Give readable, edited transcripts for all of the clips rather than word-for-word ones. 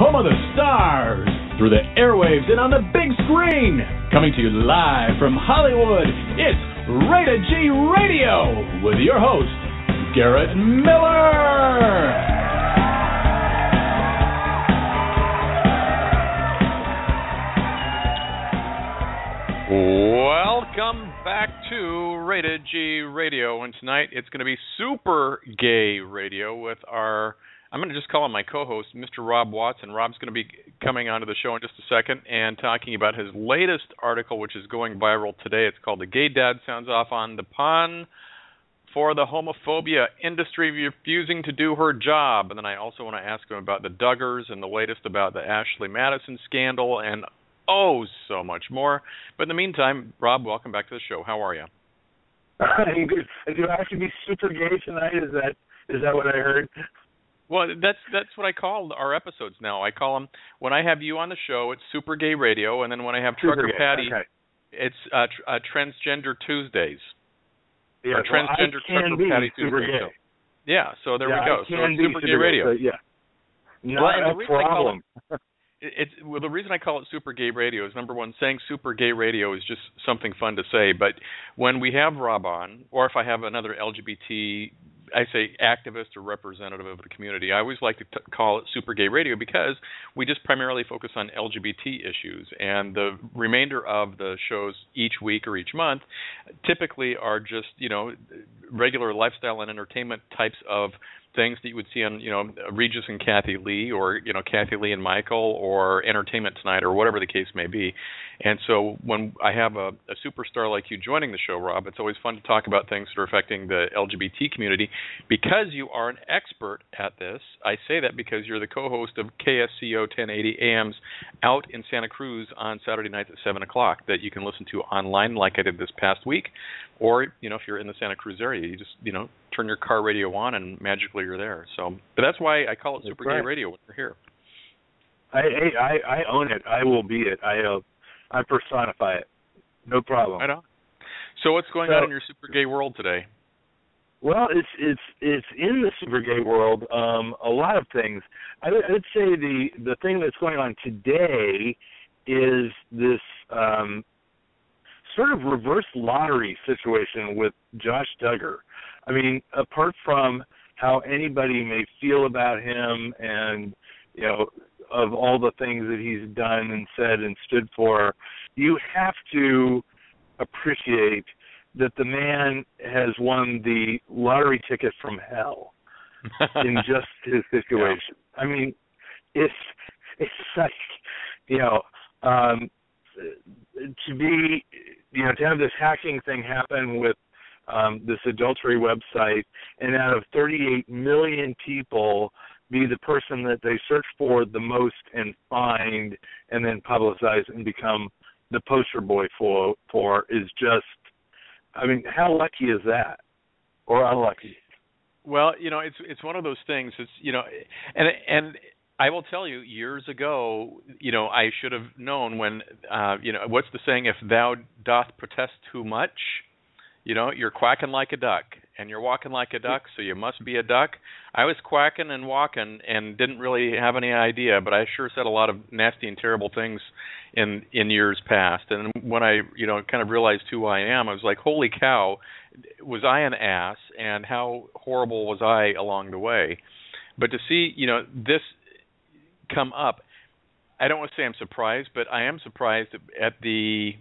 home of the stars, through the airwaves and on the big screen. Coming to you live from Hollywood, it's Rated G Radio with your host, Garrett Miller. Welcome back to Rated G Radio, and tonight it's going to be Super Gay Radio with I'm going to just call him my co-host, Mr. Rob Watson. Rob's going to be coming onto the show in just a second and talking about his latest article, which is going viral today. It's called "The Gay Dad Sounds Off on the Pun for the Homophobia Industry Refusing to Do Her Job." And then I also want to ask him about the Duggars and the latest about the Ashley Madison scandal and so much more. But in the meantime, Rob, welcome back to the show. How are you? I'm good. Do I have to be super gay tonight? Is that what I heard? Well, that's what I call our episodes now. I call them, when I have you on the show, it's Super Gay Radio, and then when I have Trucker Patty, it's Transgender Tuesdays. Yeah, or Transgender Trucker Patty Tuesday show. Yeah, so there we go. So it's Super Gay Radio. Yeah. Not a problem. The reason I call it Super Gay Radio is, number one, saying Super Gay Radio is just something fun to say. But when we have Rob on, or if I have another LGBT, I say activist or representative of the community, I always like to call it Super Gay Radio because we just primarily focus on LGBT issues. And the remainder of the shows each week or each month typically are just, regular lifestyle and entertainment types of things that you would see on, Regis and Kathy Lee, or, Kathy Lee and Michael, or Entertainment Tonight, or whatever the case may be. And so when I have a superstar like you joining the show, Rob, it's always fun to talk about things that are affecting the LGBT community. Because you are an expert at this, I say that because you're the co-host of KSCO 1080 AM's Out in Santa Cruz on Saturday nights at 7 o'clock that you can listen to online like I did this past week. Or, if you're in the Santa Cruz area, you just, turn your car radio on and magically you're there. So, but that's why I call it Super Gay Radio when you're here. I own it. I will be it. I personify it. No problem. I know. So what's going on in your Super Gay world today? Well, it's in the Super Gay world. A lot of things. I would say the thing that's going on today is this sort of reverse lottery situation with Josh Duggar. I mean, apart from how anybody may feel about him and, of all the things that he's done and said and stood for, you have to appreciate that the man has won the lottery ticket from hell in just his situation. Yeah. I mean, it's like, to be, to have this hacking thing happen with this adultery website, and out of 38 million people, be the person that they search for the most and find and then publicize and become the poster boy for is just, I mean, how lucky is that? Or unlucky? Well, it's one of those things. It's, and I will tell you, years ago, I should have known when, what's the saying? If thou doth protest too much, you're quacking like a duck, and you're walking like a duck, so you must be a duck. I was quacking and walking and didn't really have any idea, but I sure said a lot of nasty and terrible things in years past. And when I, kind of realized who I am, I was like, holy cow, was I an ass, and how horrible was I along the way? But to see, this come up, I don't want to say I'm surprised, but I am surprised at the...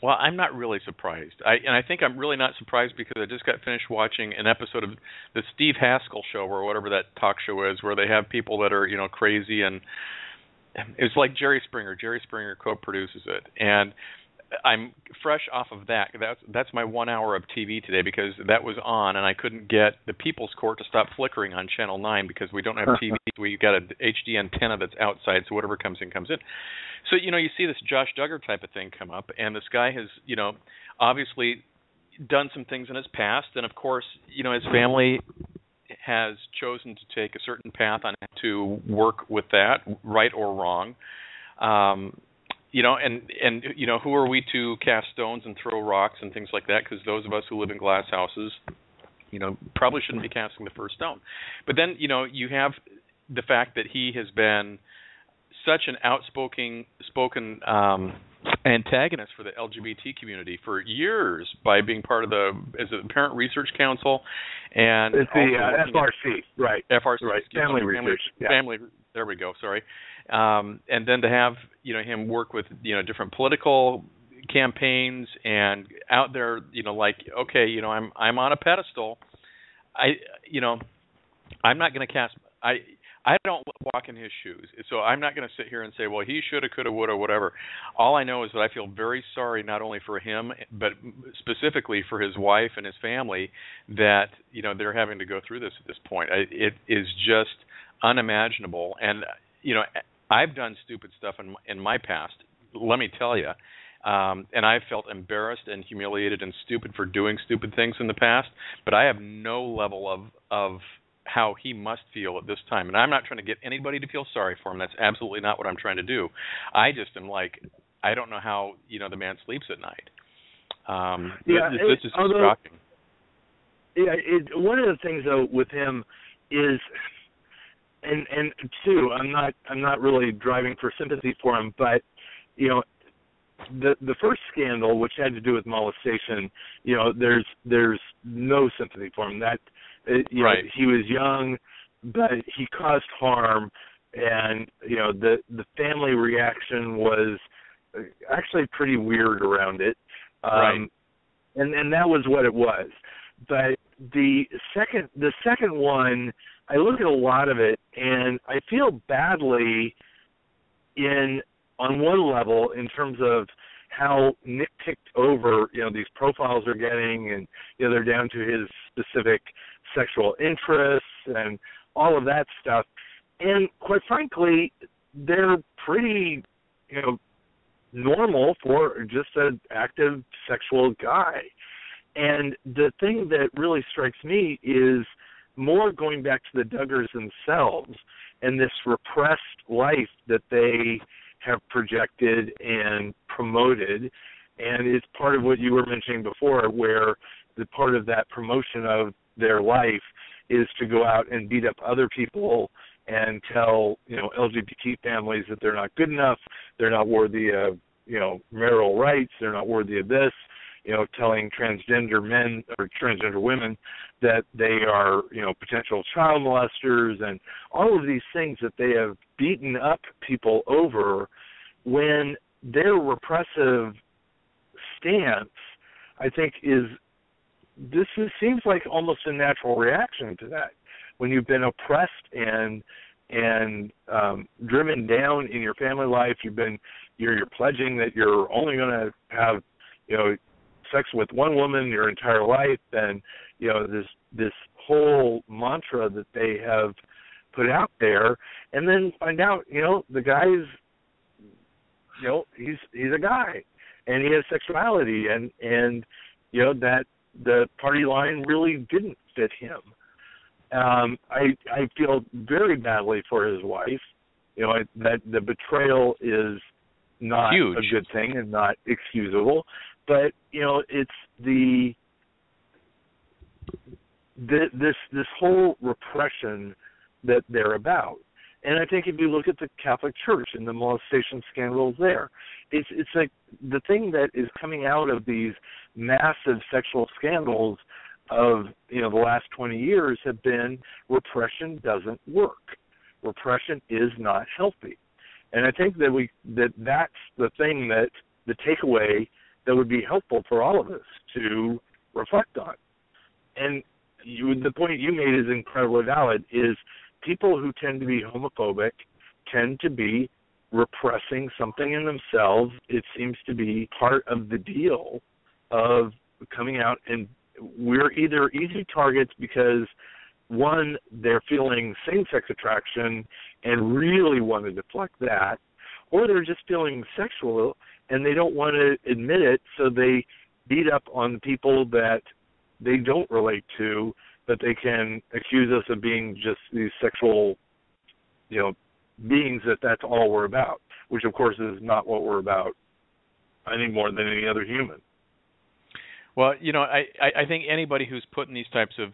Well, I'm not really surprised. I think I'm really not surprised because I just got finished watching an episode of the Steve Haskell Show, or whatever that talk show is, where they have people that are, crazy, and it's like Jerry Springer. Jerry Springer co-produces it, and I'm fresh off of that. That's my 1 hour of TV today because that was on, and I couldn't get the People's Court to stop flickering on Channel 9 because we don't have TV. We got an HD antenna that's outside, so whatever comes in, comes in. So, you see this Josh Duggar type of thing come up, and this guy has, obviously done some things in his past, and of course, his family has chosen to take a certain path on how to work with that, right or wrong. Who are we to cast stones and throw rocks and things like that? Because those of us who live in glass houses, probably shouldn't be casting the first stone. But then, you have the fact that he has been such an spoken antagonist for the LGBT community for years by being part of the Parent Research Council, and it's the FRC, right? FRC, right? Family Research. Family. There we go. Sorry. And then to have him work with different political campaigns and out there, like, okay, I'm on a pedestal. I'm not going to cast. I don't walk in his shoes, so I'm not going to sit here and say, well, he shoulda, coulda, woulda, whatever. All I know is that I feel very sorry, not only for him, but specifically for his wife and his family, that they're having to go through this at this point. It is just unimaginable. And I've done stupid stuff in my past. Let me tell you. And I've felt embarrassed and humiliated and stupid for doing stupid things in the past. But I have no level of how he must feel at this time. And I'm not trying to get anybody to feel sorry for him. That's absolutely not what I'm trying to do. I just am like, I don't know how, the man sleeps at night. This is shocking. Yeah, one of the things, though, with him is, and two, I'm not really driving for sympathy for him, but, the first scandal, which had to do with molestation, there's no sympathy for him. That right. He was young, but he caused harm, and the family reaction was actually pretty weird around it. Right. And that was what it was. But the second one, I look at a lot of it, and I feel badly on one level in terms of how nitpicked over, these profiles are getting, and, they're down to his specific sexual interests and all of that stuff. And quite frankly, they're pretty, normal for just an active sexual guy. And the thing that really strikes me is more going back to the Duggars themselves and this repressed life that they have projected and promoted. And it's part of what you were mentioning before, where the part of that promotion of their life is to go out and beat up other people and tell, LGBT families that they're not good enough, they're not worthy of, marital rights, they're not worthy of this, telling transgender men or transgender women that they are, potential child molesters, and all of these things that they have beaten up people over, when their repressive stance, I think, seems like almost a natural reaction to that. When you've been oppressed and driven down in your family life, you're pledging that you're only going to have, sex with one woman your entire life, and this whole mantra that they have put out there, and then find out, the guy's, he's a guy, and he has sexuality, and that the party line really didn't fit him. I feel very badly for his wife. That the betrayal is not huge. A good thing and not excusable. But it's this whole repression that they're about. And I think if you look at the Catholic Church and the molestation scandals there, it's like the thing that is coming out of these massive sexual scandals of the last 20 years have been repression doesn't work. Repression is not healthy. And I think that's the thing, that the takeaway that would be helpful for all of us to reflect on. And the point you made is incredibly valid, is people who tend to be homophobic tend to be repressing something in themselves. It seems to be part of the deal of coming out, and we're either easy targets because, one, they're feeling same-sex attraction and really want to deflect that, or they're just feeling sexual and they don't want to admit it, so they beat up on people that they don't relate to, but they can accuse us of being just these sexual, beings that's all we're about, which of course is not what we're about any more than any other human. Well, I think anybody who's put in these types of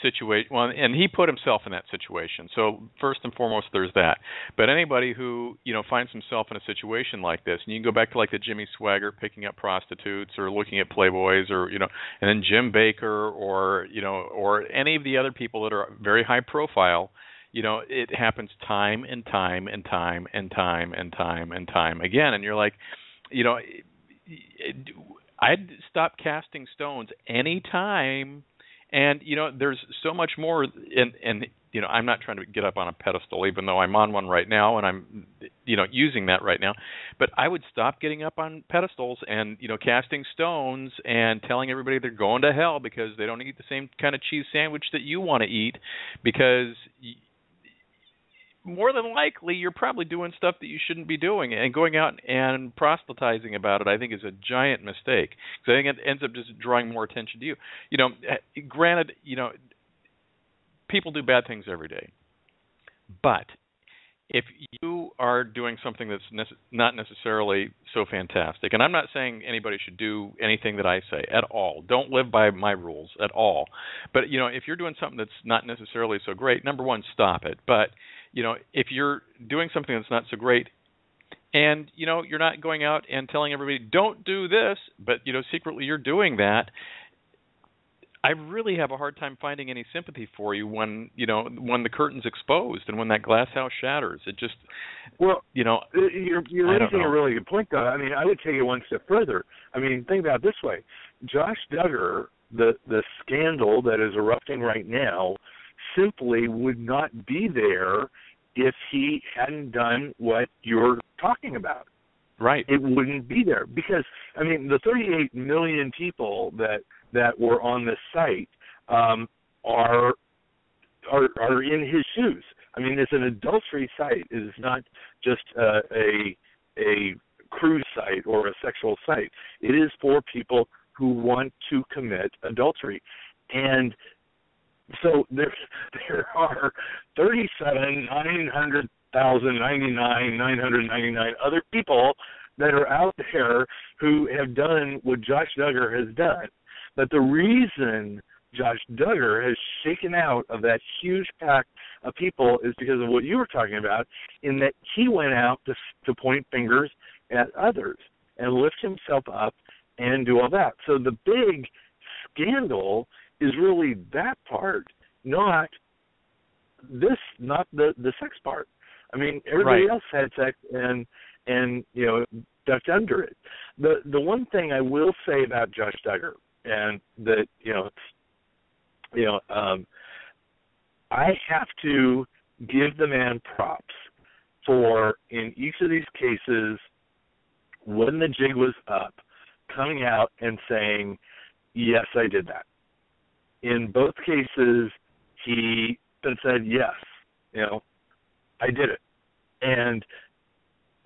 situation, well, and he put himself in that situation. So first and foremost, there's that. But anybody who, finds himself in a situation like this, and you can go back to like the Jimmy Swaggart picking up prostitutes or looking at Playboys or, and then Jim Baker or any of the other people that are very high profile, it happens time and time and time and time and time and time again. And you're like, I'd stop casting stones any time. And, there's so much more, and I'm not trying to get up on a pedestal, even though I'm on one right now, and I'm, using that right now. But I would stop getting up on pedestals and, casting stones and telling everybody they're going to hell because they don't eat the same kind of cheese sandwich that you want to eat, because more than likely you're probably doing stuff that you shouldn't be doing, and going out and proselytizing about it, I think, is a giant mistake, because I think it ends up just drawing more attention to you. Granted, people do bad things every day, but if you are doing something that's not necessarily so fantastic, and I'm not saying anybody should do anything that I say at all. Don't live by my rules at all. But, if you're doing something that's not necessarily so great, number one, stop it. But, if you're doing something that's not so great and, you're not going out and telling everybody, don't do this, but, secretly you're doing that, I really have a hard time finding any sympathy for you when the curtain's exposed and when that glass house shatters. It just, you're raising a really good point, though. I mean, I would take it one step further. I mean, think about it this way: Josh Duggar, the scandal that is erupting right now, simply would not be there if he hadn't done what you're talking about. Right. It wouldn't be there because, I mean, the 38 million people that were on this site are in his shoes. I mean, it's an adultery site. It is not just a cruise site or a sexual site. It is for people who want to commit adultery. And so there are 999 other people that are out there who have done what Josh Duggar has done. But the reason Josh Duggar has shaken out of that huge pack of people is because of what you were talking about, in that he went out to point fingers at others and lift himself up and do all that. So the big scandal is really that part, not the sex part. I mean, everybody else had sex and ducked under it. The one thing I will say about Josh Duggar, and that I have to give the man props for, in each of these cases, when the jig was up, coming out and saying, yes, I did that. In both cases, he said, yes, I did it. And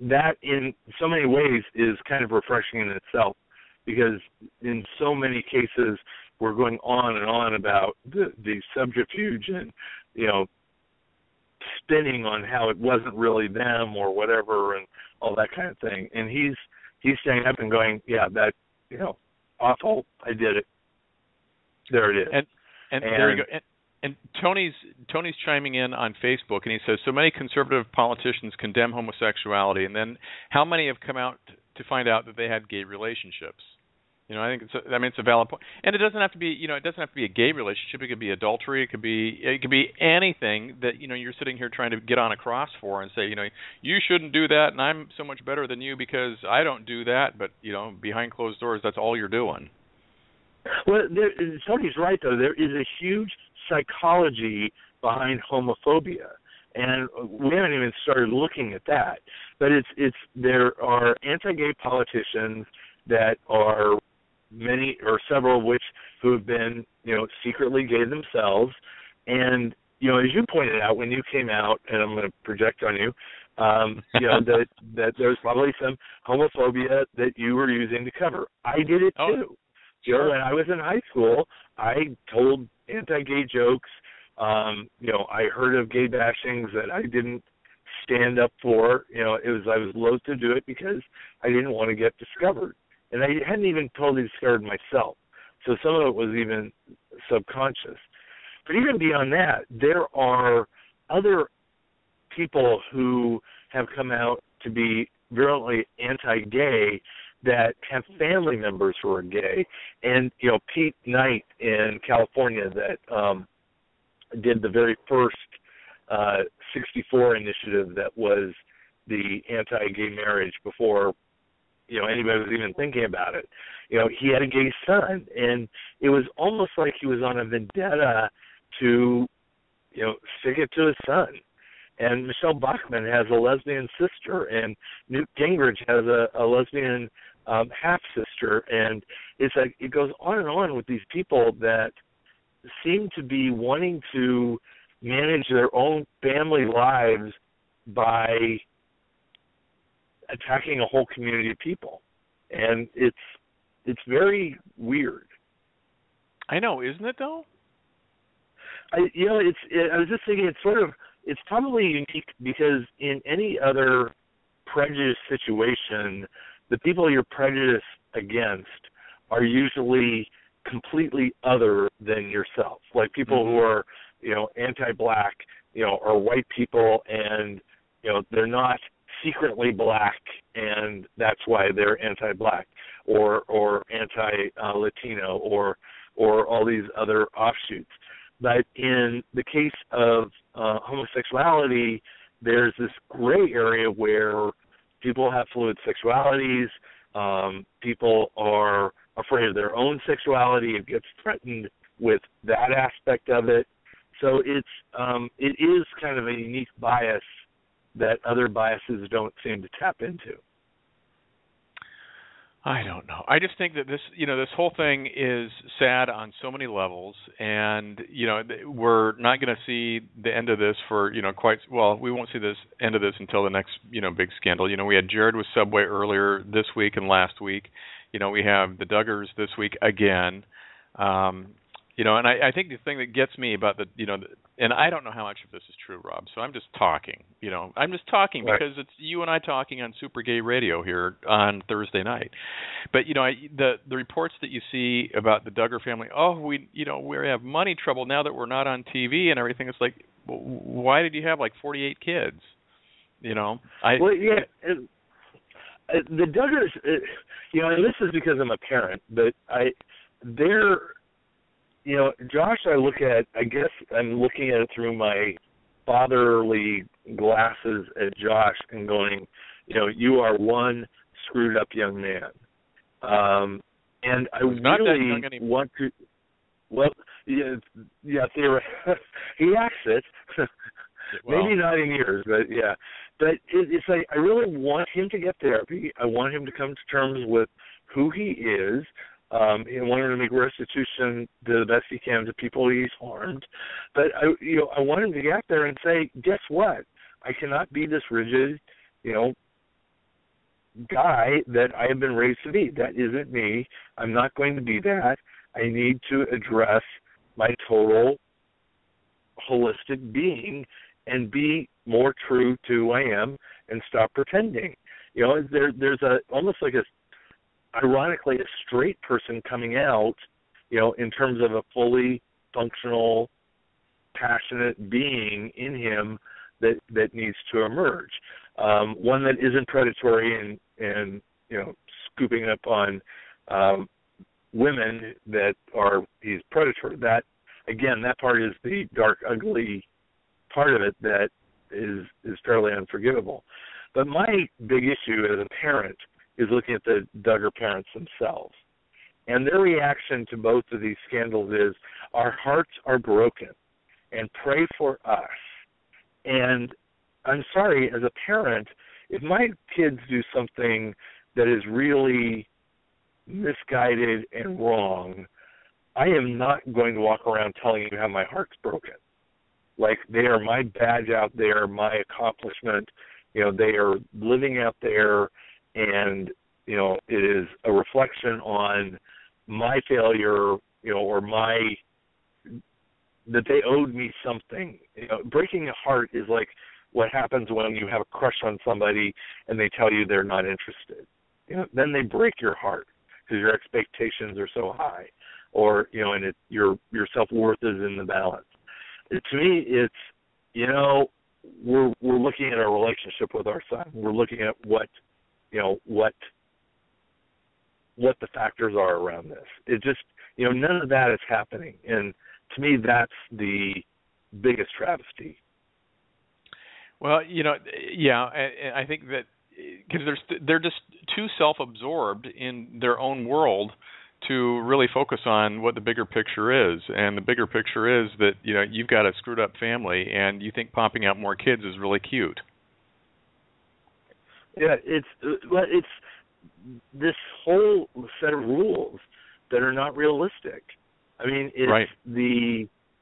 that, in so many ways, is kind of refreshing in itself, because in so many cases we're going on and on about the subterfuge and, spinning on how it wasn't really them or whatever and all that kind of thing. And he's standing up and going, yeah, that, awful, I did it. There it is. And there you go. And Tony's chiming in on Facebook, and he says, so many conservative politicians condemn homosexuality, and then how many have come out to find out that they had gay relationships? I think it's a valid point. And it doesn't have to be, it doesn't have to be a gay relationship. It could be adultery. It could be anything that, you're sitting here trying to get on a cross for and say, you shouldn't do that, and I'm so much better than you because I don't do that. But, behind closed doors, that's all you're doing. Well, Tony's right, though. There is a huge psychology behind homophobia, and we haven't even started looking at that. But there are anti-gay politicians that are, many or several of which, who have been secretly gay themselves, and as you pointed out when you came out, and I'm going to project on you, that there's probably some homophobia that you were using to cover. I did it too. Sure. When I was in high school, I told anti-gay jokes. I heard of gay bashings that I didn't stand up for. I was loath to do it because I didn't want to get discovered, and I hadn't even totally discovered myself. So some of it was even subconscious. But even beyond that, there are other people who have come out to be virulently anti-gay that have family members who are gay. And, Pete Knight in California that did the very first 64 initiative that was the anti-gay marriage before, anybody was even thinking about it. He had a gay son, and it was almost like he was on a vendetta to, stick it to his son. And Michelle Bachmann has a lesbian sister, and Newt Gingrich has a lesbian half-sister. And it's like it goes on and on with these people that seem to be wanting to manage their own family lives by attacking a whole community of people. And it's very weird. I know, isn't it though? I was just thinking it's probably unique because in any other prejudice situation, the people you're prejudiced against are usually completely other than yourself. Like people who are, anti-black, are white people, and, they're not secretly black, and that's why they're anti-black or anti-Latino or all these other offshoots. But in the case of homosexuality, there's this gray area where people have fluid sexualities, people are afraid of their own sexuality, it gets threatened with that aspect of it. So it is kind of a unique bias that other biases don't seem to tap into. I don't know. I just think that this whole thing is sad on so many levels, and we're not going to see the end of this for we won't see this end of this until the next big scandal. We had Jared with Subway earlier this week and last week. We have the Duggars this week again. And I think the thing that gets me about and I don't know how much of this is true, Rob, so I'm just talking. I'm just talking right. Because it's you and I talking on Super Gay Radio here on Thursday night. But, the reports that you see about the Duggar family, we have money trouble now that we're not on TV and everything. It's like, why did you have like 48 kids? Well, yeah. The Duggars, and this is because I'm a parent, but they're, Josh, I guess I'm looking at it through my fatherly glasses at Josh and going, you are one screwed up young man. And I really want to, he acts it. Maybe not in years, but yeah. But it's like I really want him to get therapy. I want him to come to terms with who he is. I want him to make restitution to the best he can to people he's harmed. But I want him to get out there and say, guess what? I cannot be this rigid, guy that I have been raised to be. That isn't me. I'm not going to be that. I need to address my total holistic being and be more true to who I am and stop pretending. There's almost like ironically a straight person coming out, in terms of a fully functional, passionate being in him that needs to emerge. One that isn't predatory and scooping up on women that he's predatory. That, again, that part is the dark, ugly part of it that is fairly unforgivable. But my big issue as a parent is looking at the Duggar parents themselves. And their reaction to both of these scandals is, our hearts are broken, and pray for us. And I'm sorry, as a parent, if my kids do something that is really misguided and wrong, I am not going to walk around telling you how my heart's broken. Like, they are my badge out there, my accomplishment. They are living out there, and, it is a reflection on my failure, or that they owed me something. Breaking a heart is like what happens when you have a crush on somebody and they tell you they're not interested. Then they break your heart because your expectations are so high, or and your self-worth is in the balance. to me, it's, you know, we're looking at our relationship with our son. We're looking at what the factors are around this. It just, you know, none of that is happening, and to me, that's the biggest travesty. Well, you know, yeah, I think that because they're just too self-absorbed in their own world to really focus on what the bigger picture is. And the bigger picture is that, you know, you've got a screwed up family and you think popping out more kids is really cute. Yeah, it's this whole set of rules that are not realistic. I mean, it's right.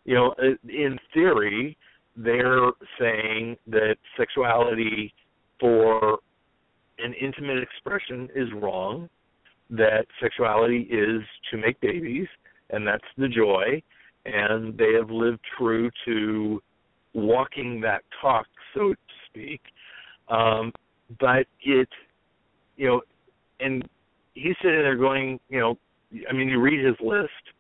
You know, in theory, they're saying that sexuality for an intimate expression is wrong, that sexuality is to make babies, and that's the joy, and they have lived true to walking that talk, so to speak. But it, you know, and he's sitting there going, you know, I mean, you read his list,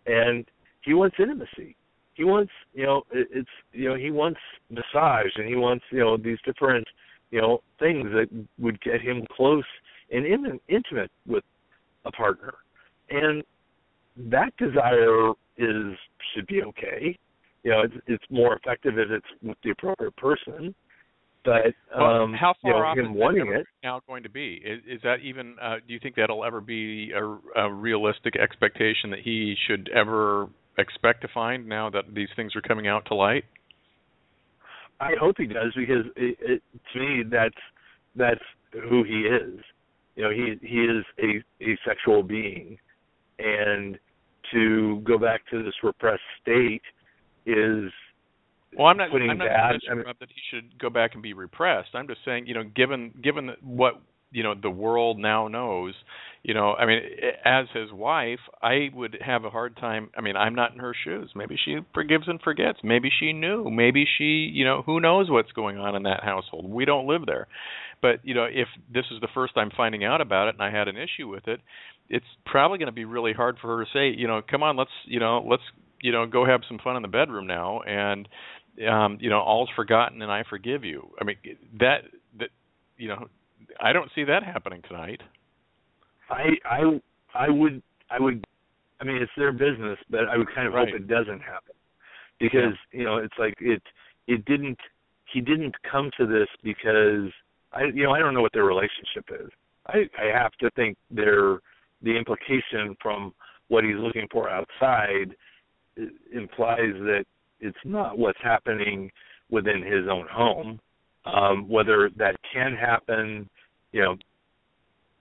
and he wants intimacy. He wants, you know, it's, you know, he wants massage, and he wants, you know, these different, you know, things that would get him close and intimate with a partner. And that desire should be okay. You know, it's more effective if it's with the appropriate person. But how far off him is wanting that it now going to be? Is that even? Do you think that'll ever be a realistic expectation that he should ever expect to find now that these things are coming out to light? I hope he does, because to me that's who he is. You know, he is a sexual being, and to go back to this repressed state is. Well, I'm not suggesting that he should go back and be repressed. I'm just saying, you know, given what, you know, the world now knows, you know, I mean, as his wife, I would have a hard time. I mean, I'm not in her shoes. Maybe she forgives and forgets. Maybe she knew. Maybe she, you know, who knows what's going on in that household. We don't live there. But, you know, if this is the first I'm finding out about it and I had an issue with it, it's probably going to be really hard for her to say, you know, come on, let's go have some fun in the bedroom now, and you know, all's forgotten and I forgive you. I mean, that you know, I don't see that happening tonight. I would. I mean, it's their business, but I would kind of hope it doesn't happen, because you know, it's like it didn't. He didn't come to this because I don't know what their relationship is. I have to think the implication from what he's looking for outside implies that it's not what's happening within his own home. Whether that can happen, you know,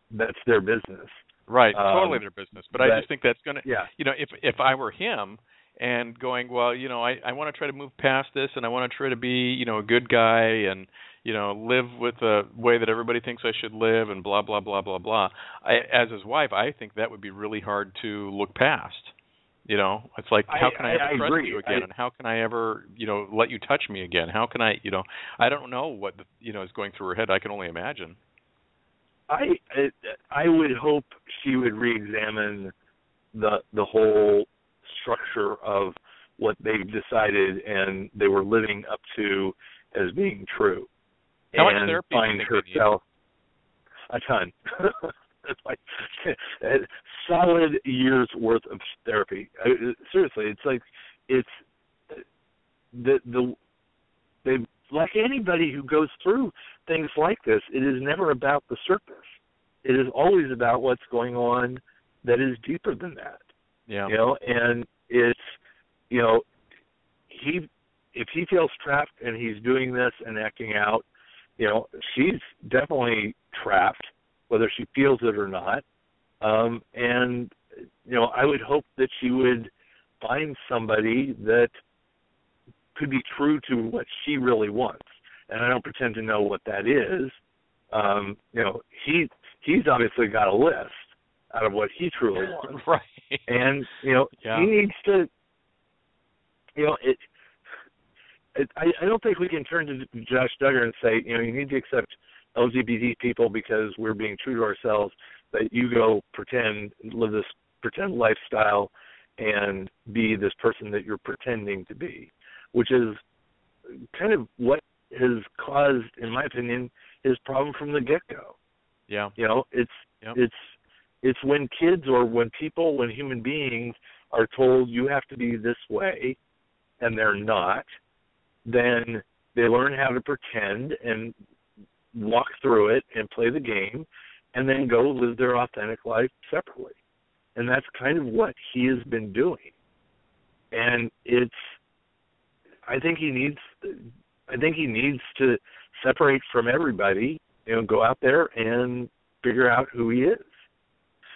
that's their business. Right, totally their business. But I just think that's going to, you know, if I were him and going, well, you know, I want to try to move past this, and I want to try to be, you know, a good guy and, you know, live with the way that everybody thinks I should live and blah, blah, blah, blah, blah. As his wife, I think that would be really hard to look past. You know, it's like, how can I ever trust you again? And how can I ever, you know, let you touch me again? How can I, you know, I don't know what, you know, is going through her head. I can only imagine. I would hope she would reexamine the whole structure of what they've decided and they were living up to as being true. How much therapy do you think herself a ton. It's like a solid year's worth of therapy. Seriously, it's like they like anybody who goes through things like this. It is never about the surface. It is always about what's going on that is deeper than that. Yeah. You know, and it's, you know, if he feels trapped and he's doing this and acting out, you know, she's definitely trapped, whether she feels it or not. And, you know, I would hope that she would find somebody that could be true to what she really wants. And I don't pretend to know what that is. You know, he's obviously got a list out of what he truly wants. Right. And, you know, he needs to, you know, I don't think we can turn to Josh Duggar and say, you know, you need to accept LGBT people because we're being true to ourselves, that you go live this pretend lifestyle and be this person that you're pretending to be. which is kind of what has caused, in my opinion, his problem from the get-go. Yeah. You know, it's when kids or when people, when human beings are told you have to be this way, and they're not, then they learn how to pretend and walk through it and play the game, and then go live their authentic life separately. And that's kind of what he has been doing. And I think he needs to separate from everybody, you know, go out there and figure out who he is.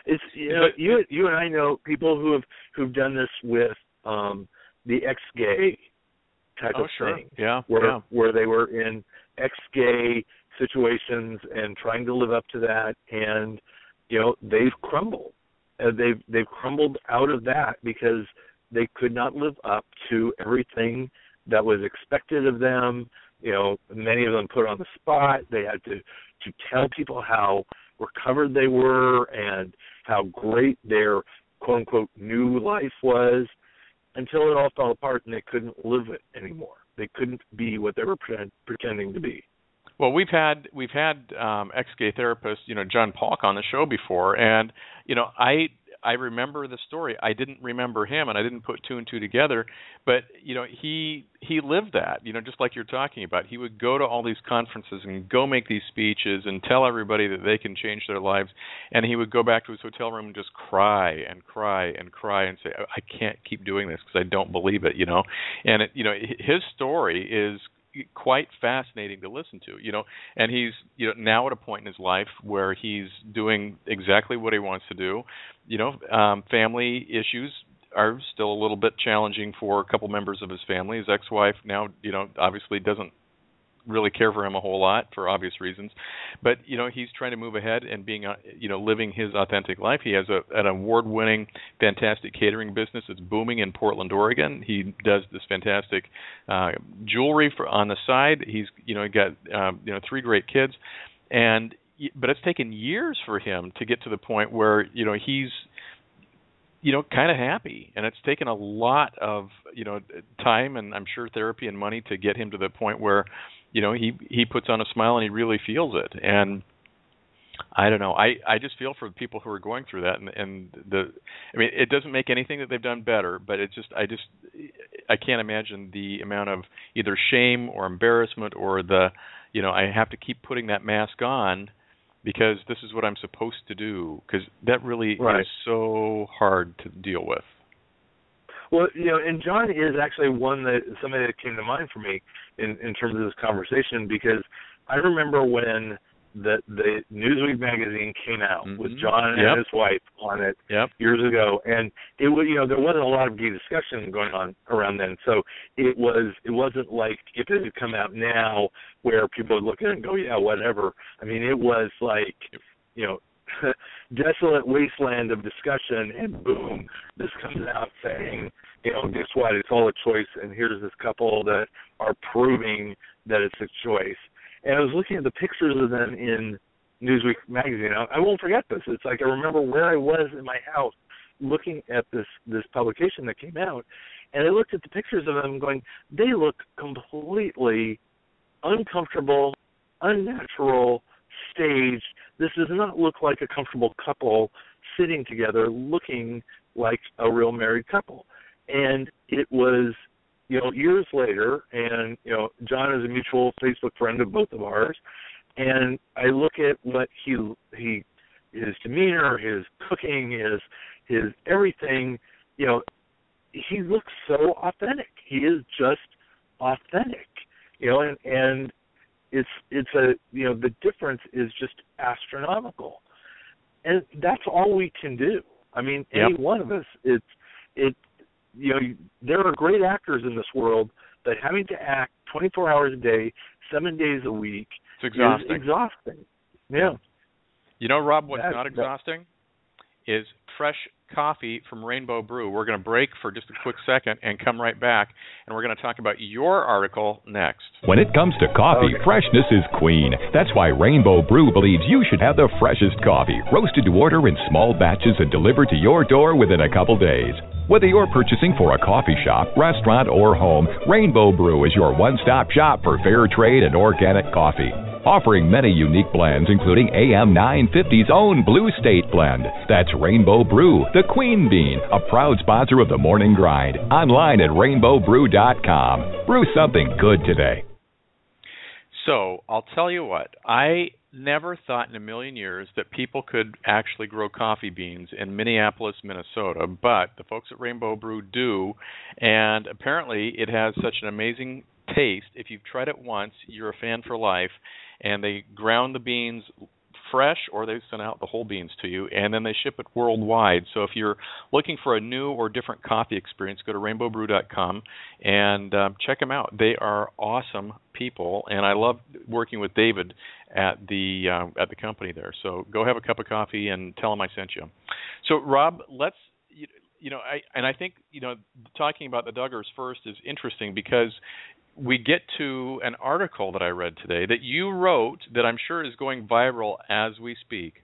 It's, you know, you and I know people who've done this with the ex-gay type of thing. Yeah. Where they were in ex-gay situations and trying to live up to that, and you know, they've crumbled. They've crumbled out of that because they could not live up to everything that was expected of them. You know, many of them put on the spot. They had to tell people how recovered they were and how great their quote-unquote new life was, until it all fell apart and they couldn't live it anymore. They couldn't be what they were pretending to be. Well, we've had ex-gay therapist, you know, John Polk on the show before, and you know, I remember the story. I didn't remember him, and I didn't put two and two together. But you know, he lived that. You know, just like you're talking about. He would go to all these conferences and go make these speeches and tell everybody that they can change their lives. And he would go back to his hotel room and just cry and cry and cry and say, "I can't keep doing this because I don't believe it." You know, and you know, his story is quite fascinating to listen to, you know, and he's, you know, now at a point in his life where he's doing exactly what he wants to do. You know, family issues are still a little bit challenging for a couple members of his family. His ex-wife now, you know, obviously doesn't really care for him a whole lot for obvious reasons, but you know, he's trying to move ahead and being, you know, living his authentic life. He has an award-winning, fantastic catering business that's booming in Portland, Oregon. He does this fantastic jewelry on the side. He's, you know, got you know, 3 great kids, but it's taken years for him to get to the point where, you know, he's, you know, kind of happy, and it's taken a lot of, you know, time and I'm sure therapy and money to get him to the point where, you know, he puts on a smile and he really feels it. And I don't know, I just feel for the people who are going through that, and I mean, it doesn't make anything that they've done better, but it's just I can't imagine the amount of either shame or embarrassment or the, you know, I have to keep putting that mask on because this is what I'm supposed to do, because that really is so hard to deal with. Well, you know, and John is actually somebody that came to mind for me in terms of this conversation, because I remember when the Newsweek magazine came out with John and his wife on it years ago, and it was, you know, there wasn't a lot of gay discussion going on around then, so it wasn't like if it had come out now where people would look at it and go, yeah, whatever. I mean, it was like, you know, desolate wasteland of discussion, and boom, this comes out saying, you know, guess what? It's all a choice, and here's this couple that are proving that it's a choice. And I was looking at the pictures of them in Newsweek magazine. I won't forget this. It's like I remember where I was in my house looking at this publication that came out, and I looked at the pictures of them going, they look completely uncomfortable, unnatural, staged. This does not look like a comfortable couple sitting together looking like a real married couple. And it was, you know, years later, and, you know, John is a mutual Facebook friend of both of ours, and I look at what his demeanor, his cooking, his everything, you know, he looks so authentic. He is just authentic, you know, and it's a, you know, the difference is just astronomical. And that's all we can do. I mean, any one of us, you know, there are great actors in this world, but having to act 24 hours a day, 7 days a week is exhausting. Yeah. You know, Rob, what's not exhausting is fresh coffee from Rainbow Brew. We're going to break for just a quick second and come right back, and we're going to talk about your article next. When it comes to coffee, freshness is queen. That's why Rainbow Brew believes you should have the freshest coffee, roasted to order in small batches and delivered to your door within a couple days. Whether you're purchasing for a coffee shop, restaurant, or home, Rainbow Brew is your one-stop shop for fair trade and organic coffee. Offering many unique blends, including AM 950's own Blue State blend. That's Rainbow Brew, the Queen Bean, a proud sponsor of the Morning Grind. Online at rainbowbrew.com. Brew something good today. So, I'll tell you what, I never thought in a million years that people could actually grow coffee beans in Minneapolis, Minnesota, but the folks at Rainbow Brew do, and apparently it has such an amazing taste. If you've tried it once, you're a fan for life, and they ground the beans fresh, or they send out the whole beans to you, and then they ship it worldwide. So if you're looking for a new or different coffee experience, go to rainbowbrew.com and check them out. They are awesome people, and I love working with David at the company there. So go have a cup of coffee and tell them I sent you. So Rob, let's I think talking about the Duggars first is interesting because we get to an article that I read today that you wrote that I'm sure is going viral as we speak.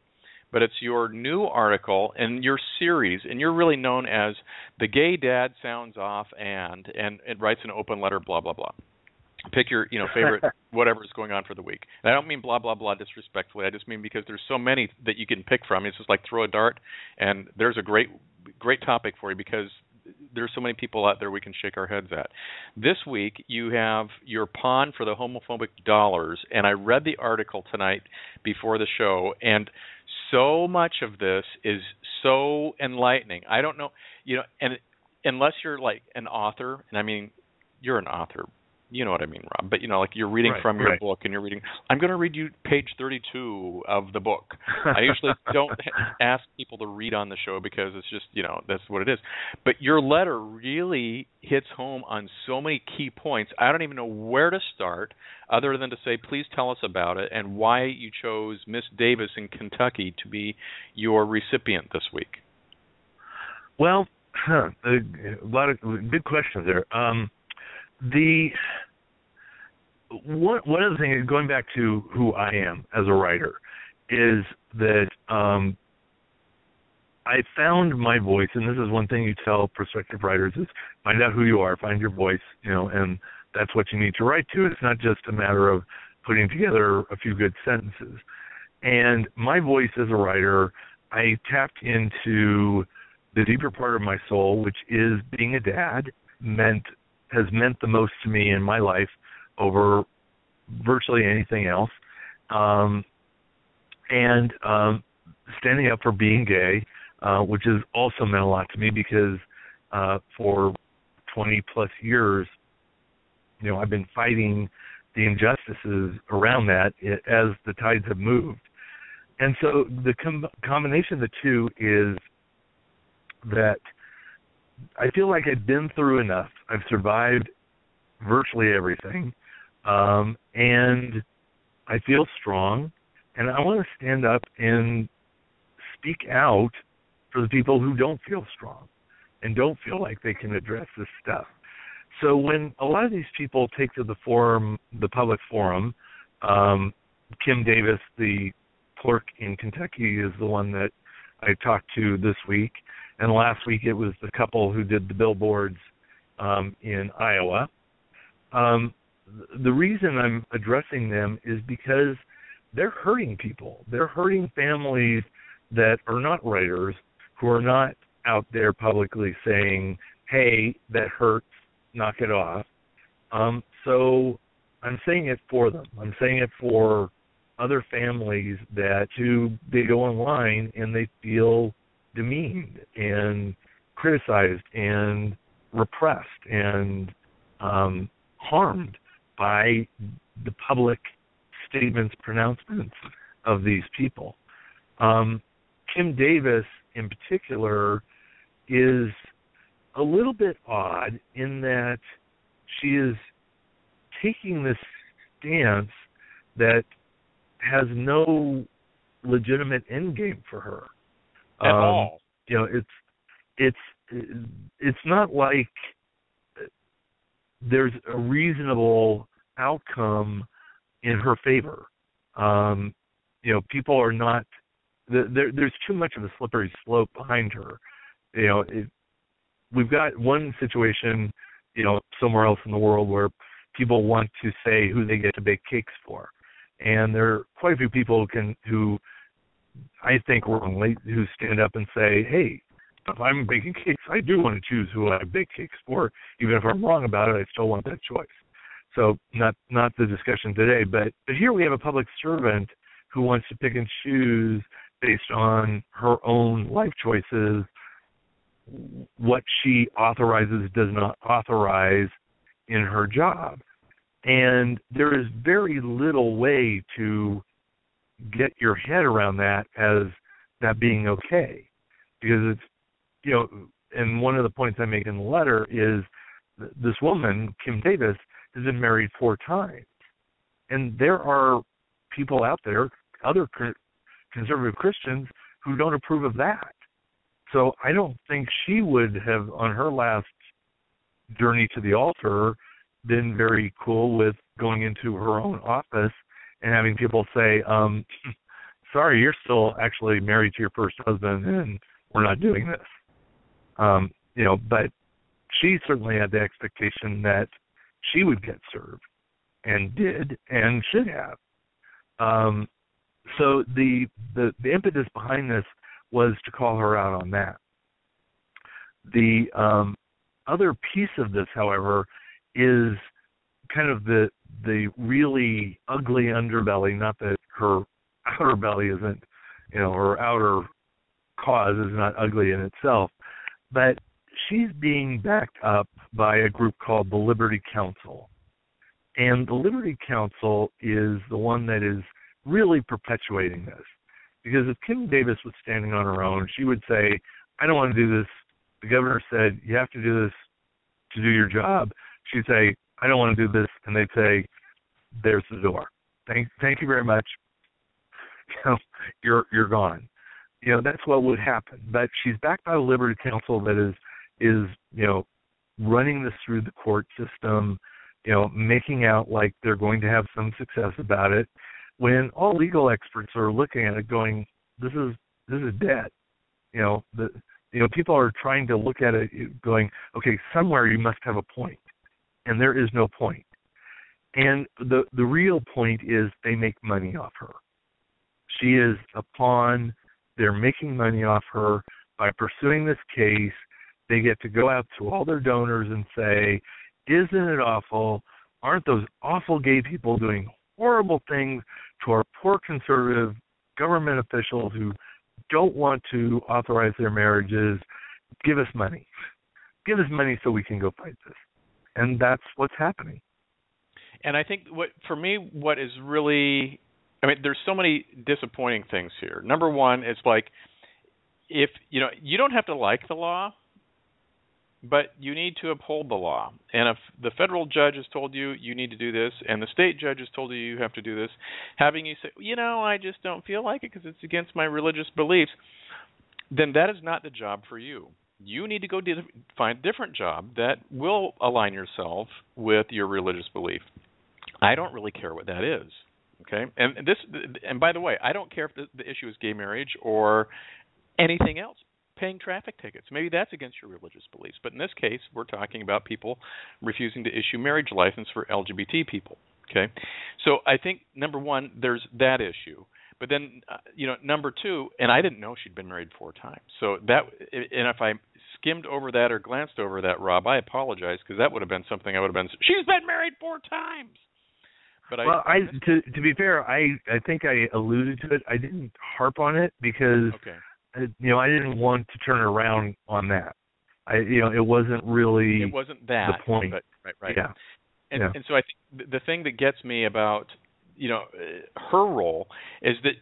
But it's your new article in your series, and you're really known as The Gay Dad Sounds Off and it writes an open letter, blah, blah, blah. Pick your favorite whatever is going on for the week. And I don't mean blah, blah, blah disrespectfully. I just mean because there's so many that you can pick from. It's just like throw a dart, and there's a great topic for you because there's so many people out there we can shake our heads at. This week, you have your pawn for the homophobic dollars, and I read the article tonight before the show, and so much of this is so enlightening. I don't know, and unless you're like an author, and I mean, you're an author, you know what I mean, Rob, but like you're reading from your book and you're reading, I'm going to read you page 32 of the book. I usually don't ask people to read on the show because it's just, that's what it is. But your letter really hits home on so many key points. I don't even know where to start other than to say, please tell us about it and why you chose Miss Davis in Kentucky to be your recipient this week. Well, a lot of good questions there. One of the things, going back to who I am as a writer, is that I found my voice, and this is one thing you tell prospective writers is find out who you are, find your voice, and that's what you need to write to. It's not just a matter of putting together a few good sentences. And my voice as a writer, I tapped into the deeper part of my soul, which is being a dad, has meant the most to me in my life over virtually anything else. And standing up for being gay, which has also meant a lot to me because for 20 plus years, I've been fighting the injustices around that as the tides have moved. And so the combination of the two is that I feel like I've been through enough. I've survived virtually everything, and I feel strong, and I want to stand up and speak out for the people who don't feel strong and don't feel like they can address this stuff. So when a lot of these people take to the public forum, Kim Davis, the clerk in Kentucky, is the one that I talked to this week. And last week it was the couple who did the billboards in Iowa. The reason I'm addressing them is because they're hurting people. They're hurting families that are not writers, who are not out there publicly saying, hey, that hurts, knock it off. So I'm saying it for them. I'm saying it for other families that they go online and they feel demeaned and criticized and repressed and harmed by the public statements, pronouncements of these people. Kim Davis, in particular, is a little bit odd in that she is taking this stance that has no legitimate end game for her. At all. You know, it's not like there's a reasonable outcome in her favor. You know, people are not. There's too much of a slippery slope behind her. You know, we've got one situation, you know, somewhere else in the world where people want to say who they get to bake cakes for, and there are quite a few people who I think wrongly who stand up and say, hey, if I'm baking cakes, I do want to choose who I bake cakes for. Even if I'm wrong about it, I still want that choice. So not the discussion today, but here we have a public servant who wants to pick and choose based on her own life choices what she authorizes, does not authorize in her job. And there is very little way to get your head around that as that being okay. Because it's, you know, and one of the points I make in the letter is this woman, Kim Davis, has been married 4 times. And there are people out there, other conservative Christians, who don't approve of that. So I don't think she would have, on her last journey to the altar, been very cool with going into her own office and having people say, sorry, you're still actually married to your first husband and we're not doing this. You know, but she certainly had the expectation that she would get served, and did, and should have. So the impetus behind this was to call her out on that. The other piece of this, however, is kind of the really ugly underbelly. Not that her outer belly isn't, you know, her outer cause is not ugly in itself, but she's being backed up by a group called the Liberty Council. And the Liberty Council is the one that is really perpetuating this. Because if Kim Davis was standing on her own, she would say, I don't want to do this. The governor said, you have to do this to do your job. She'd say, I don't want to do this. And they'd say, there's the door. Thank you very much. You know, you're gone. You know, that's what would happen. But she's backed by the Liberty Council that is you know, running this through the court system, you know, making out like they're going to have some success about it, when all legal experts are looking at it going, this is dead. You know, people are trying to look at it going, okay, somewhere you must have a point. And there is no point. And the real point is they make money off her. She is a pawn. They're making money off her by pursuing this case. They get to go out to all their donors and say, isn't it awful? Aren't those awful gay people doing horrible things to our poor conservative government officials who don't want to authorize their marriages? Give us money. Give us money so we can go fight this. And that's what's happening. And I think what is really, I mean, there's so many disappointing things here. Number one, it's like, if, you know, you don't have to like the law, but you need to uphold the law. And if the federal judge has told you you need to do this, and the state judge has told you have to do this, having you say, you know, I just don't feel like it because it's against my religious beliefs, then that is not the job for you. You need to go find a different job that will align yourself with your religious belief. I don't really care what that is. Okay? And by the way, I don't care if the issue is gay marriage or anything else. Paying traffic tickets. Maybe that's against your religious beliefs. But in this case, we're talking about people refusing to issue marriage license for LGBT people. Okay? So I think, number one, there's that issue. But then, you know, number two, and I didn't know she'd been married 4 times. So that, and if I skimmed over that or glanced over that, Rob, I apologize, because that would have been something I would have been, she's been married 4 times. But to be fair, I think I alluded to it. I didn't harp on it because, you know, I didn't want to turn around on that. It wasn't really the point. Right. Yeah. And so I think the thing that gets me about, you know, her role is that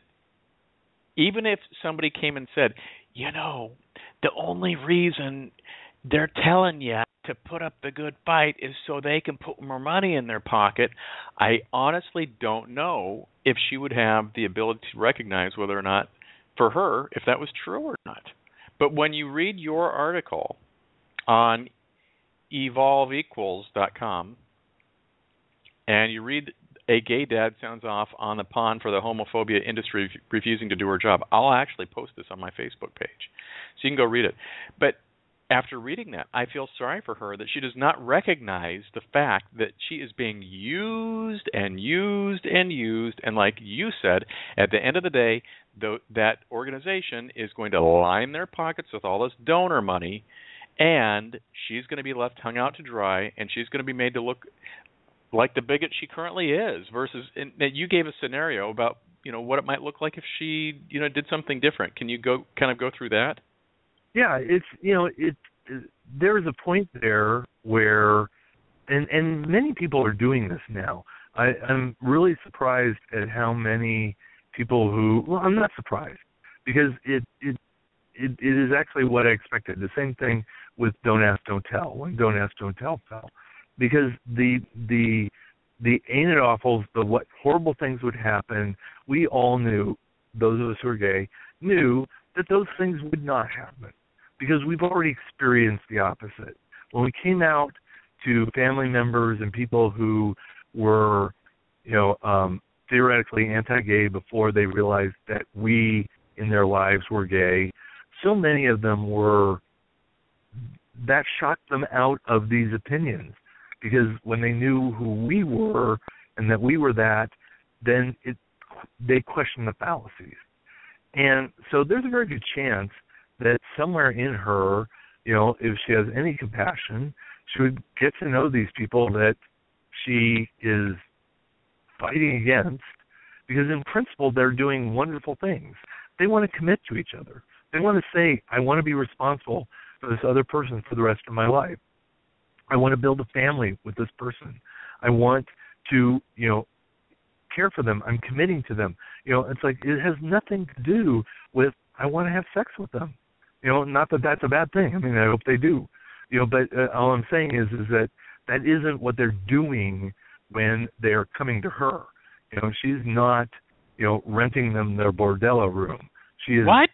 even if somebody came and said, you know, the only reason they're telling you to put up the good fight is so they can put more money in their pocket, I honestly don't know if she would have the ability to recognize whether or not for her if that was true or not. But when you read your article on evolveequals.com and you read a gay dad sounds off on the pond for the homophobia industry refusing to do her job, I'll actually post this on my Facebook page. So you can go read it. But after reading that, I feel sorry for her that she does not recognize the fact that she is being used and used and used. And like you said, at the end of the day, that organization is going to line their pockets with all this donor money, and she's going to be left hung out to dry, and she's going to be made to look like the bigot she currently is. Versus, and you gave a scenario about what it might look like if she did something different. Can you go through that? Yeah, there's a point there where, and many people are doing this now. I'm really surprised at how many people I'm not surprised, because it is actually what I expected. The same thing with Don't Ask, Don't Tell, when Don't Ask, Don't Tell fell. Because the ain't it awfuls, the what horrible things would happen, we all knew, those of us who are gay, knew that those things would not happen, because we've already experienced the opposite. When we came out to family members and people who were, theoretically anti-gay before they realized that we in their lives were gay, so many of them that shocked them out of these opinions, because when they knew who we were and that we were that, then they questioned the fallacies. And so there's a very good chance that somewhere in her, if she has any compassion, she would get to know these people that she is fighting against, because in principle they're doing wonderful things. They want to commit to each other. They want to say, I want to be responsible for this other person for the rest of my life. I want to build a family with this person. I want to, care for them. I'm committing to them. It's like it has nothing to do with I want to have sex with them. Not that that's a bad thing. I mean, I hope they do. But all I'm saying is that isn't what they're doing when they're coming to her. She's not, renting them their bordello room. She is, what?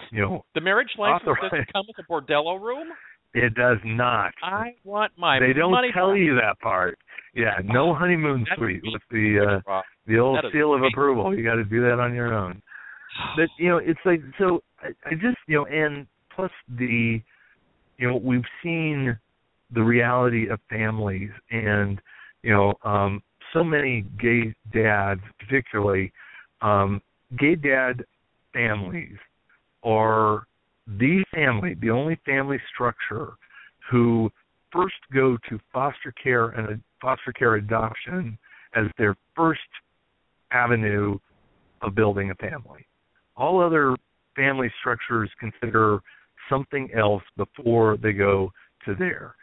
The marriage license authorized. doesn't come with a bordello room? It does not. I want my They don't money tell back. you that part. Yeah, no honeymoon suite with the old seal of approval. You got to do that on your own. But it's like, so I just and plus we've seen the reality of families, and so many gay dads, particularly gay dad families, are the only family structure who first go to foster care and foster care adoption as their first avenue of building a family. All other family structures consider something else before they go to there.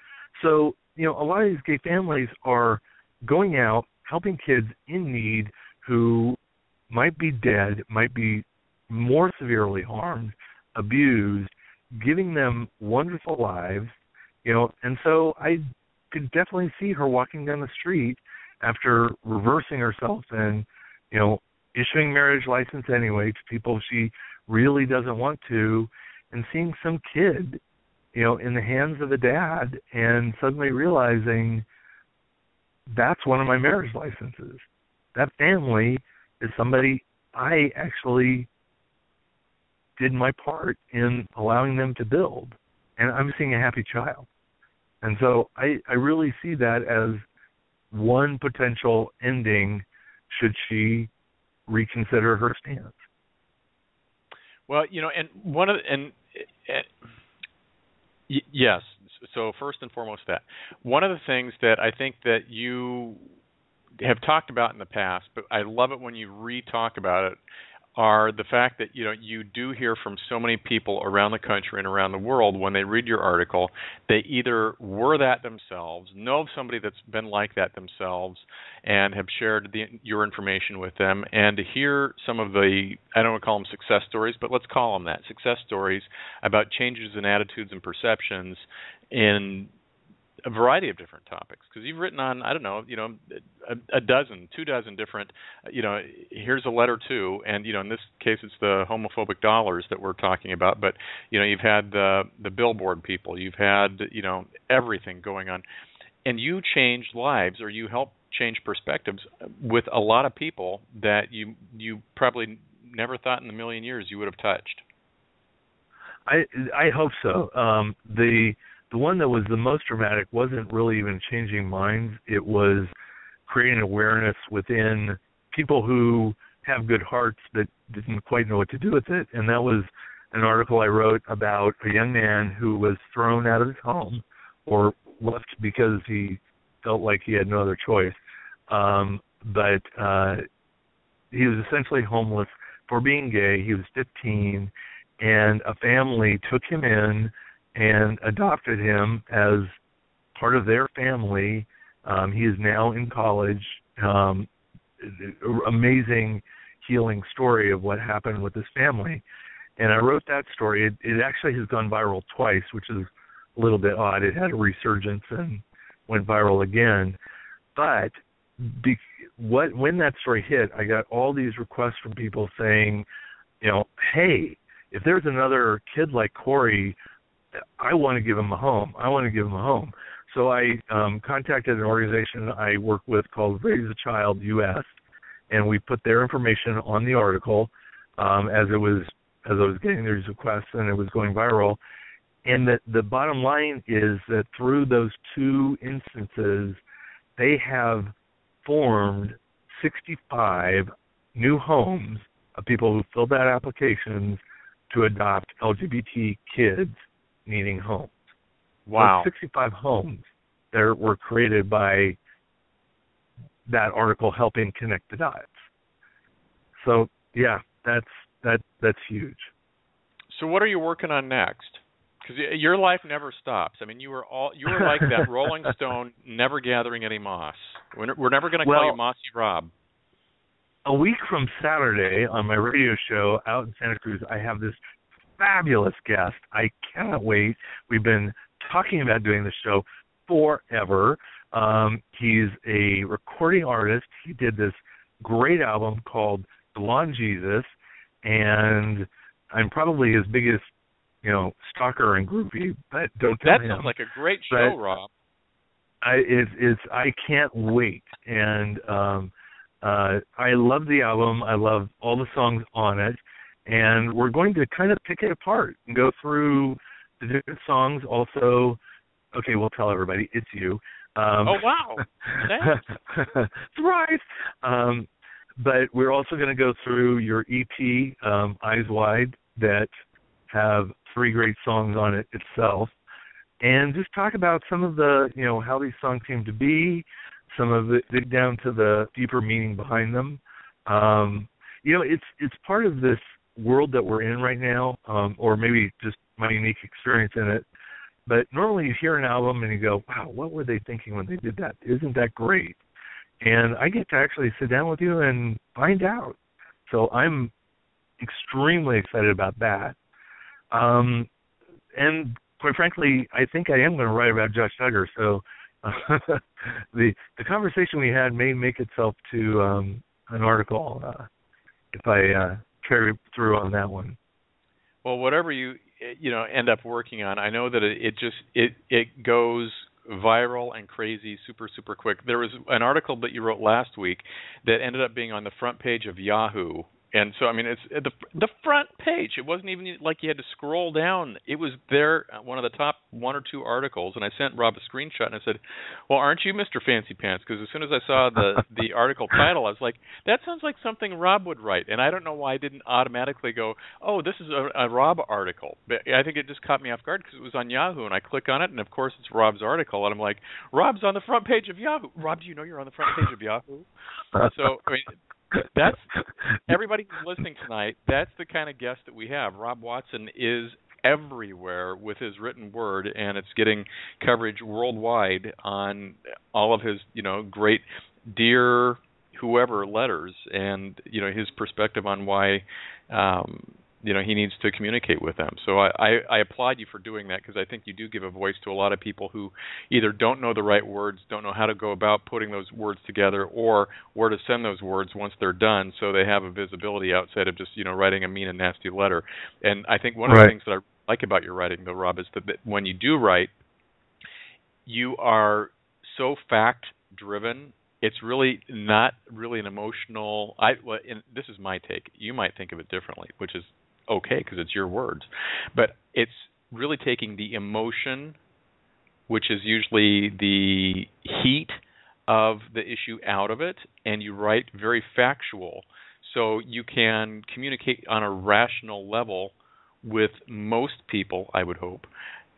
So, a lot of these gay families are going out, helping kids in need who might be dead, might be more severely harmed, abused, giving them wonderful lives, and so I could definitely see her walking down the street after reversing herself and, issuing marriage license anyway to people she really doesn't want to, and seeing some kid, in the hands of a dad, and suddenly realizing that's one of my marriage licenses. That family is somebody I actually did my part in allowing them to build, and I'm seeing a happy child. And so I really see that as one potential ending should she reconsider her stance. Well, and one of yes. So first and foremost, that one of the things that I think that you have talked about in the past, but I love it when you re-talk about it, are the fact that you do hear from so many people around the country and around the world when they read your article, they either were that themselves, know of somebody that's been like that themselves, and have shared your information with them, and to hear some of the, I don't want to call them success stories, but let's call them that, success stories about changes in attitudes and perceptions in a variety of different topics, because you've written on, I don't know, a dozen, 24 different, here's a letter to, and in this case it's the homophobic dollars that we're talking about, but you've had the billboard people, you've had everything going on, and you changed lives, or you helped change perspectives with a lot of people that you probably never thought in a million years you would have touched. I hope so. The one that was the most dramatic wasn't really even changing minds. It was creating awareness within people who have good hearts that didn't quite know what to do with it. And that was an article I wrote about a young man who was thrown out of his home or left because he felt like he had no other choice. But he was essentially homeless for being gay. He was 15, and a family took him in and adopted him as part of their family. He is now in college. Amazing healing story of what happened with this family. And I wrote that story. It actually has gone viral twice, which is a little bit odd. It had a resurgence and went viral again. But when that story hit, I got all these requests from people saying, hey, if there's another kid like Corey, I want to give him a home. I want to give him a home. So I contacted an organization I work with called Raise a Child US, and we put their information on the article as I was getting these requests, and it was going viral. And the bottom line is that through those two instances, they have formed 65 new homes of people who filled out applications to adopt LGBT kids needing homes. Wow. So 65 homes that were created by that article helping connect the dots. So, yeah, that's huge. So what are you working on next? Because your life never stops. I mean, you were like that Rolling Stone, never gathering any moss. We're never going to call you Mossy Rob. A week from Saturday on my radio show out in Santa Cruz, I have this fabulous guest. I cannot wait. We've been talking about doing this show forever. He's a recording artist. He did this great album called Blonde Jesus, and I'm probably his biggest, stalker and groupie, but don't tell him. That sounds like a great show, Rob. I can't wait. And I love the album. I love all the songs on it. And we're going to kind of pick it apart and go through the different songs. Also, okay, we'll tell everybody, it's you. Oh, wow. Thanks. Surprise. But we're also going to go through your EP, Eyes Wide, that have 3 great songs on it itself, and just talk about some of the, how these songs came to be, some of it, dig down to the deeper meaning behind them. It's part of this world that we're in right now, or maybe just my unique experience in it. But normally you hear an album and you go, wow, what were they thinking when they did that? Isn't that great? And I get to actually sit down with you and find out. So I'm extremely excited about that. And quite frankly, I think I am going to write about Josh Duggar. So the conversation we had may make itself to an article if I carry through on that one. Well, whatever you end up working on, I know that it goes viral and crazy super quick. There was an article that you wrote last week that ended up being on the front page of Yahoo. And so, I mean, it's the front page. It wasn't even like you had to scroll down. It was there, one of the top 1 or 2 articles. And I sent Rob a screenshot and I said, well, aren't you Mr. Fancy Pants? Because as soon as I saw the article title, I was like, that sounds like something Rob would write. And I don't know why I didn't automatically go, oh, this is a Rob article. But I think it just caught me off guard because it was on Yahoo. And I click on it, and of course it's Rob's article. And I'm like, Rob's on the front page of Yahoo. Rob, do you know you're on the front page of Yahoo? So, I mean, that's everybody who's listening tonight. That's the kind of guest that we have. Rob Watson is everywhere with his written word, and it's getting coverage worldwide on all of his, great Dear Whoever letters, and his perspective on why he needs to communicate with them. So I applaud you for doing that, because I think you do give a voice to a lot of people who either don't know the right words, don't know how to go about putting those words together, or where to send those words once they're done, so they have a visibility outside of just writing a mean and nasty letter. And I think one of the things that I like about your writing, though, Rob, is that when you do write, you are so fact-driven. It's really not really an emotional. And this is my take. You might think of it differently, which is okay because it's your words. But it's really taking the emotion, which is usually the heat of the issue, out of it, and you write very factual, so you can communicate on a rational level with most people, I would hope,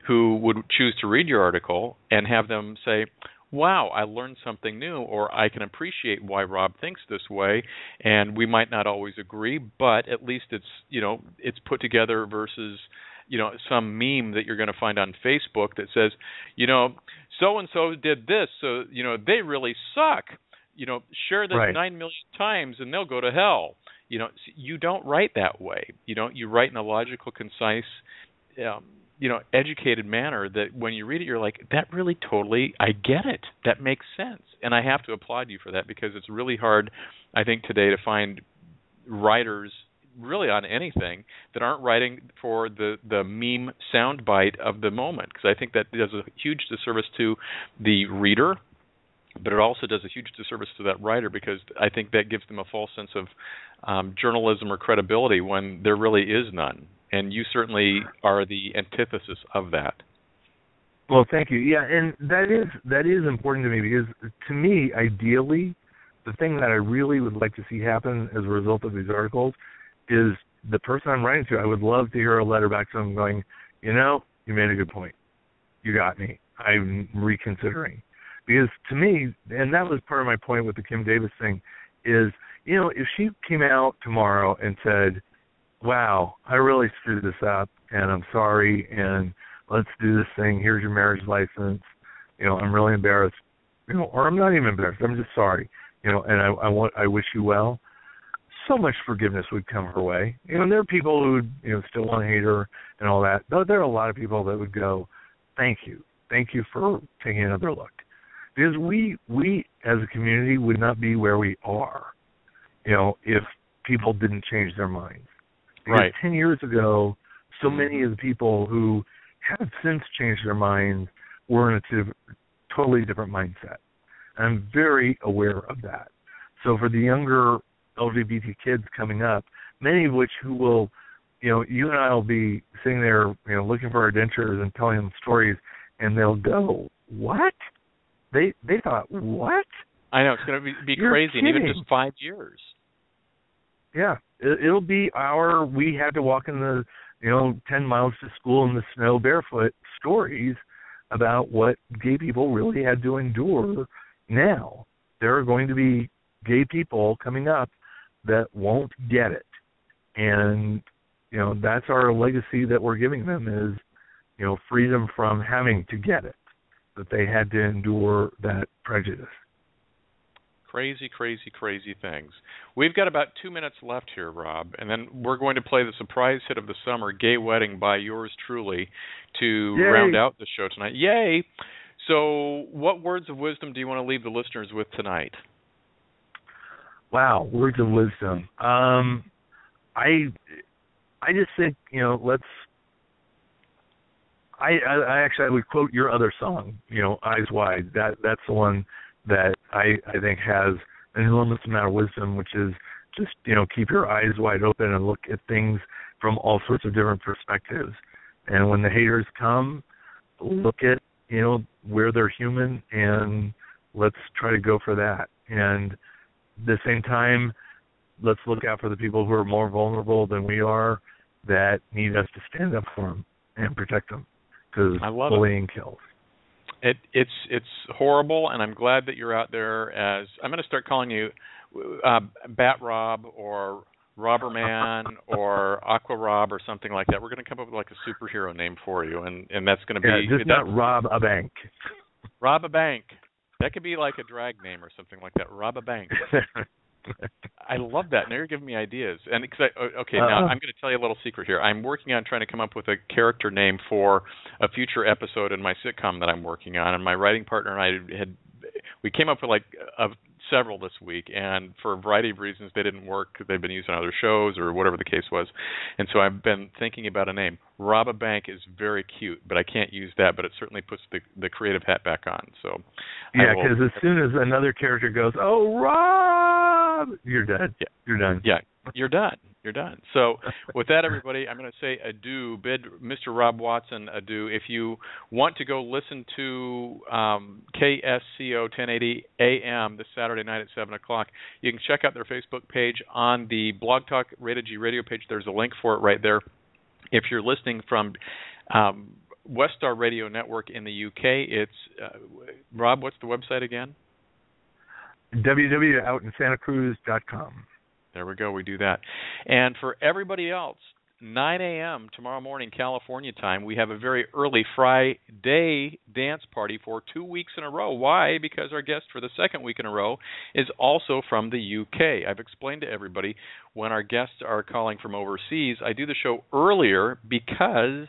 who would choose to read your article and have them say, wow, I learned something new, or I can appreciate why Rob thinks this way, and we might not always agree, but at least it's it's put together versus some meme that you're going to find on Facebook that says, so and so did this, so they really suck. Share this 9 million times and they'll go to hell. You don't write that way. You write in a logical, concise, educated manner that when you read it, you're like, that really totally, I get it. That makes sense. And I have to applaud you for that, because it's really hard, I think, today to find writers really on anything that aren't writing for the meme soundbite of the moment, because I think that does a huge disservice to the reader, but it also does a huge disservice to that writer, because I think that gives them a false sense of journalism or credibility when there really is none. And you certainly are the antithesis of that. Well, thank you. Yeah, and that is important to me, because to me, ideally, the thing that I really would like to see happen as a result of these articles is the person I'm writing to, I would love to hear a letter back to them going, you made a good point. You got me. I'm reconsidering. Because to me, and that was part of my point with the Kim Davis thing, is, if she came out tomorrow and said, wow, I really screwed this up, and I'm sorry, and let's do this thing, here's your marriage license, I'm really embarrassed, or I'm not even embarrassed, I'm just sorry, and I wish you well, so much forgiveness would come her way. There are people who would, still want to hate her and all that, though there are a lot of people that would go, thank you for taking another look. Because we as a community would not be where we are, if people didn't change their minds. Because 10 years ago, so many of the people who have since changed their minds were in a totally different mindset. And I'm very aware of that. So for the younger LGBT kids coming up, many of which who will, you and I will be sitting there, looking for our dentures and telling them stories, and they'll go, what? They thought, what? I know, it's going to be crazy, and even just 5 years. Yeah, it'll be we had to walk in the, 10 miles to school in the snow barefoot stories about what gay people really had to endure now. There are going to be gay people coming up that won't get it. And, that's our legacy that we're giving them is, freedom from having to get it, that they had to endure that prejudice. Crazy, crazy, crazy things. We've got about 2 minutes left here, Rob, and then we're going to play the surprise hit of the summer, Gay Wedding by yours truly, to round out the show tonight. Yay! So what words of wisdom do you want to leave the listeners with tonight? Wow, words of wisdom. I just think, I would quote your other song, Eyes Wide. That's the one that I think has an enormous amount of wisdom, which is just, keep your eyes wide open and look at things from all sorts of different perspectives. And when the haters come, look at, where they're human, and let's try to go for that. And at the same time, let's look out for the people who are more vulnerable than we are that need us to stand up for them and protect them, because bullying kills. It's horrible, and I'm glad that you're out there. As I'm going to start calling you Bat Rob or Robberman or Aqua Rob or something like that. We're going to come up with like a superhero name for you, and that's going to be just not Rob a Bank. Rob a Bank. That could be like a drag name or something like that. Rob a Bank. I love that. Now you're giving me ideas. And now I'm going to tell you a little secret here. I'm working on trying to come up with a character name for a future episode in my sitcom that I'm working on. And my writing partner and I we came up with several this week, and for a variety of reasons they didn't work. They've been used on other shows or whatever the case was. And so I've been thinking about a name. Rob a Bank is very cute, but I can't use that, but it certainly puts the creative hat back on. So yeah, because as soon as another character goes, "Oh, Rob," you're dead. Yeah. You're done. Yeah, you're done. You're done. So with that, everybody, I'm going to say adieu. Bid Mr. Rob Watson adieu. If you want to go listen to KSCO 1080 AM this Saturday night at 7 o'clock, you can check out their Facebook page. On the Blog Talk Rated G radio page, there's a link for it right there. If you're listening from Westar Radio Network in the UK, it's, Rob, what's the website again? www.outinSantaCruz.com. There we go. We do that. And for everybody else, 9 a.m. tomorrow morning, California time, we have a very early Friday dance party for 2 weeks in a row. Why? Because our guest for the second week in a row is also from the UK. I've explained to everybody when our guests are calling from overseas, I do the show earlier because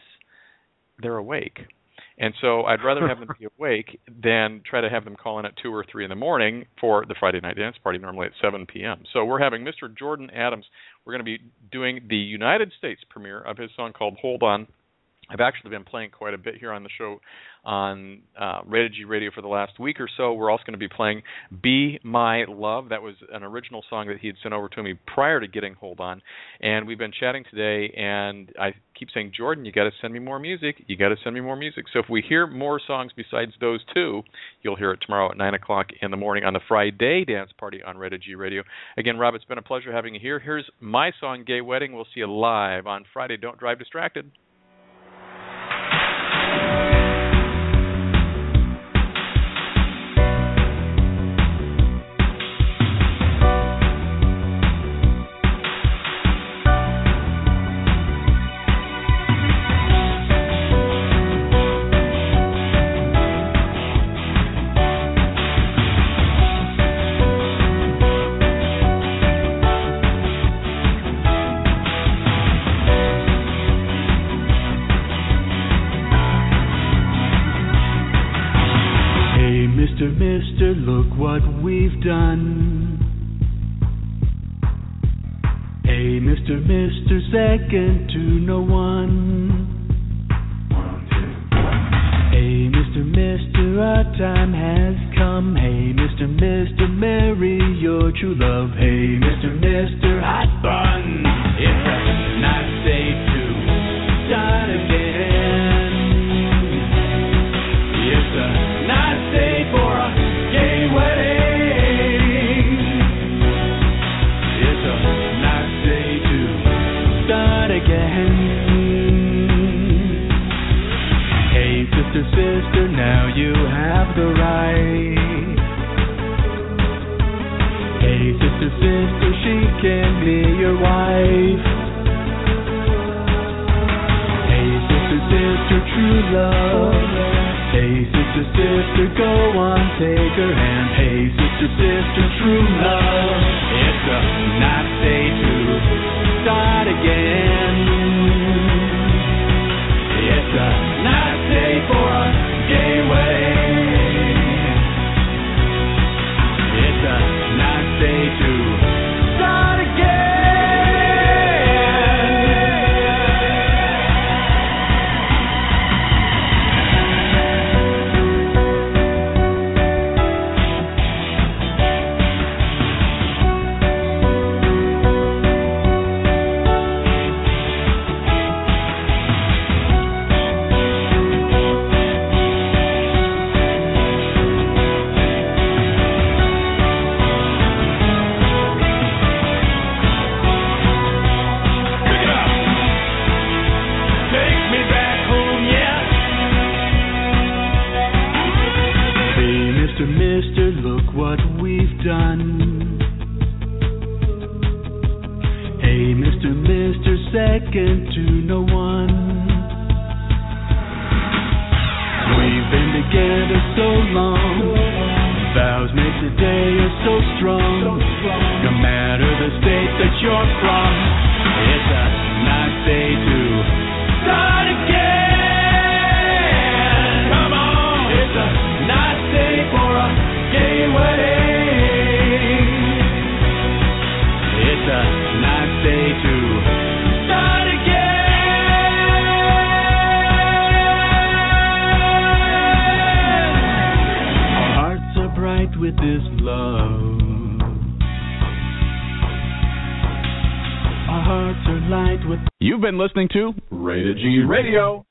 they're awake. And so I'd rather have them be awake than try to have them call in at 2 or 3 in the morning for the Friday night dance party, normally at 7 p.m. So we're having Mr. Jordan Adams. We're going to be doing the United States premiere of his song called Hold On. I've actually been playing quite a bit here on the show on Rated G Radio for the last week or so. We're also going to be playing Be My Love. That was an original song that he had sent over to me prior to getting Hold On. And we've been chatting today, and I keep saying, Jordan, you got to send me more music. You got to send me more music. So if we hear more songs besides those two, you'll hear it tomorrow at 9 o'clock in the morning on the Friday dance party on Rated G Radio. Again, Rob, it's been a pleasure having you here. Here's my song, Gay Wedding. We'll see you live on Friday. Don't drive distracted. Mister, look what we've done. Hey, Mister, second to no one. Hey, Mister, our time has come. Hey, Mister, marry your true love. Hey, Mister, hot bun. It's a nice day to start again. It's a nice day for a gay wedding. It's a nice day to start again. Hey, sister, now you have the right. Hey, sister, she can be your wife. Hey, sister, true love. Hey, sister, go on, take her hand. Hey, sister, true love. It's a nice day to start again. It's a nice day for a gay wedding. It's a nice day to start again. Mister, look what we've done. Hey, Mister, second to no one. We've been together so long. Vows made today are so strong. No matter with this love. Our hearts are light with... You've been listening to Rated G Radio.